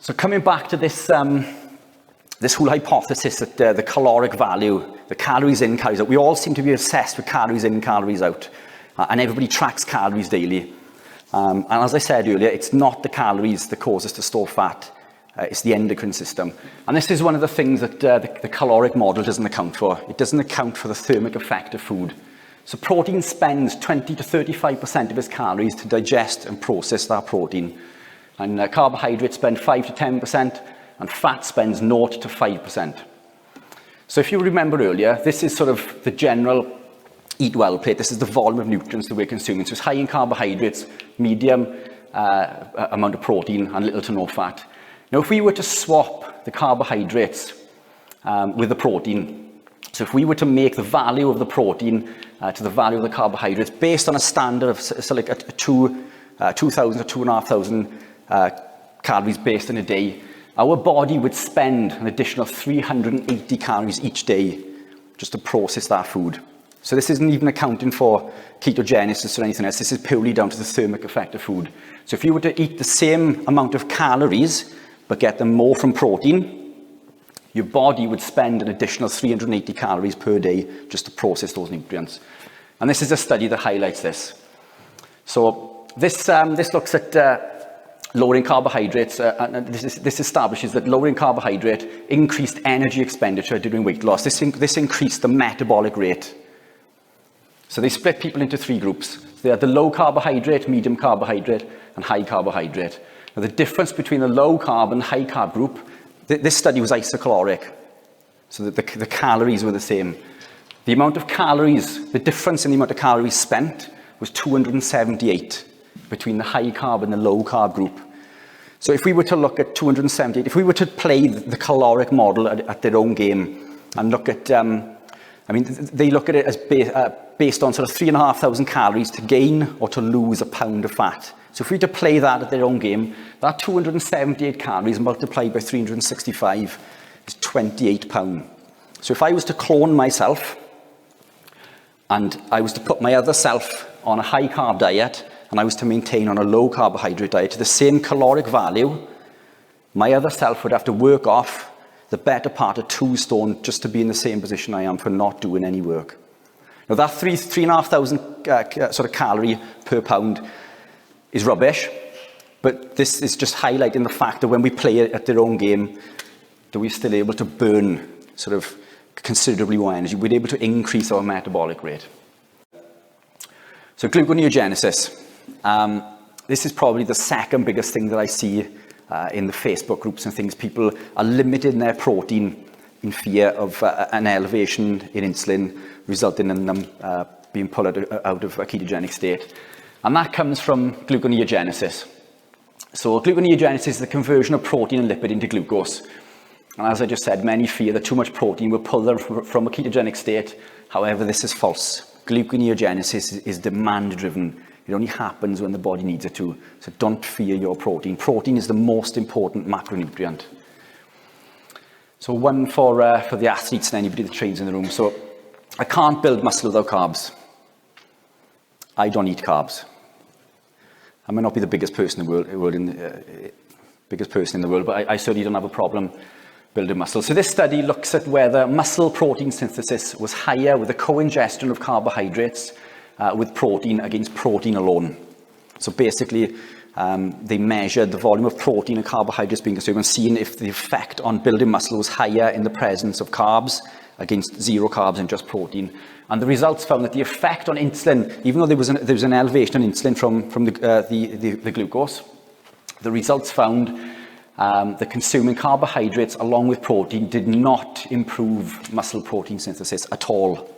So coming back to this, this whole hypothesis that the caloric value, the calories in, calories out, we all seem to be obsessed with calories in, calories out, and everybody tracks calories daily. And as I said earlier, it's not the calories that cause us to store fat, it's the endocrine system. And this is one of the things that the caloric model doesn't account for. It doesn't account for the thermic effect of food. So protein spends 20 to 35% of its calories to digest and process that protein. And carbohydrates spend 5 to 10%, and fat spends 0 to 5%. So if you remember earlier, this is sort of the general eat well plate. This is the volume of nutrients that we're consuming. So it's high in carbohydrates, medium amount of protein, and little to no fat. Now, if we were to swap the carbohydrates with the protein, so if we were to make the value of the protein to the value of the carbohydrates based on a standard of so like a 2,000 to 2,500 calories based in a day, our body would spend an additional 380 calories each day just to process that food. So this isn't even accounting for ketogenesis or anything else. This is purely down to the thermic effect of food. So if you were to eat the same amount of calories, but get them more from protein, your body would spend an additional 380 calories per day just to process those nutrients. And this is a study that highlights this. So this looks at lowering carbohydrates, and this establishes that lowering carbohydrate increased energy expenditure during weight loss. This increased the metabolic rate. So they split people into 3 groups. So they had the low carbohydrate, medium carbohydrate, and high carbohydrate. Now the difference between the low carb and high carb group, this study was isocaloric. So that the calories were the same. The amount of calories, the difference in the amount of calories spent was 278 between the high carb and the low carb group. So if we were to look at 278, if we were to play the caloric model at their own game and look at, they look at it as based on sort of 3,500 calories to gain or to lose a pound of fat. So if we were to play that at their own game, that 278 calories multiplied by 365 is 28 pounds. So if I was to clone myself and I was to put my other self on a high carb diet and I was to maintain on a low carbohydrate diet to the same caloric value, my other self would have to work off the better part of 2 stone just to be in the same position I am for not doing any work. Now that 3,500 sort of calorie per pound is rubbish, but this is just highlighting the fact that when we play it at their own game, that we're still able to burn sort of considerably more energy. We're able to increase our metabolic rate. So gluconeogenesis. This is probably the second biggest thing that I see in the Facebook groups and things. People are limiting their protein in fear of an elevation in insulin, resulting in them being pulled out of a ketogenic state. And that comes from gluconeogenesis. So gluconeogenesis is the conversion of protein and lipid into glucose. And as I just said, many fear that too much protein will pull them from a ketogenic state. However, this is false. Gluconeogenesis is demand-driven. It only happens when the body needs it to. So don't fear your protein. Protein is the most important macronutrient. So one for the athletes and anybody that trains in the room. So I can't build muscle without carbs. I don't eat carbs. I might not be the biggest person in the world, but I certainly don't have a problem building muscle. So this study looks at whether muscle protein synthesis was higher with a co-ingestion of carbohydrates with protein against protein alone. So basically, they measured the volume of protein and carbohydrates being consumed and seeing if the effect on building muscle was higher in the presence of carbs against 0 carbs and just protein. And the results found that the effect on insulin, even though there was an elevation in insulin from the glucose, the results found that consuming carbohydrates along with protein did not improve muscle protein synthesis at all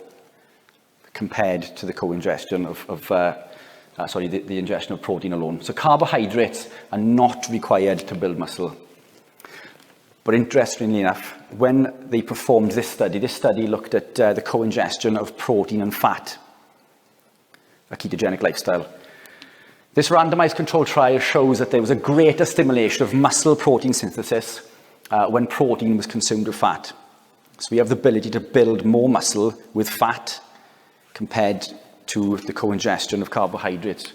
compared to the co-ingestion the ingestion of protein alone. So carbohydrates are not required to build muscle. But interestingly enough, when they performed this study looked at the co-ingestion of protein and fat, a ketogenic lifestyle. This randomized controlled trial shows that there was a greater stimulation of muscle protein synthesis when protein was consumed with fat. So we have the ability to build more muscle with fat compared to the co-ingestion of carbohydrates.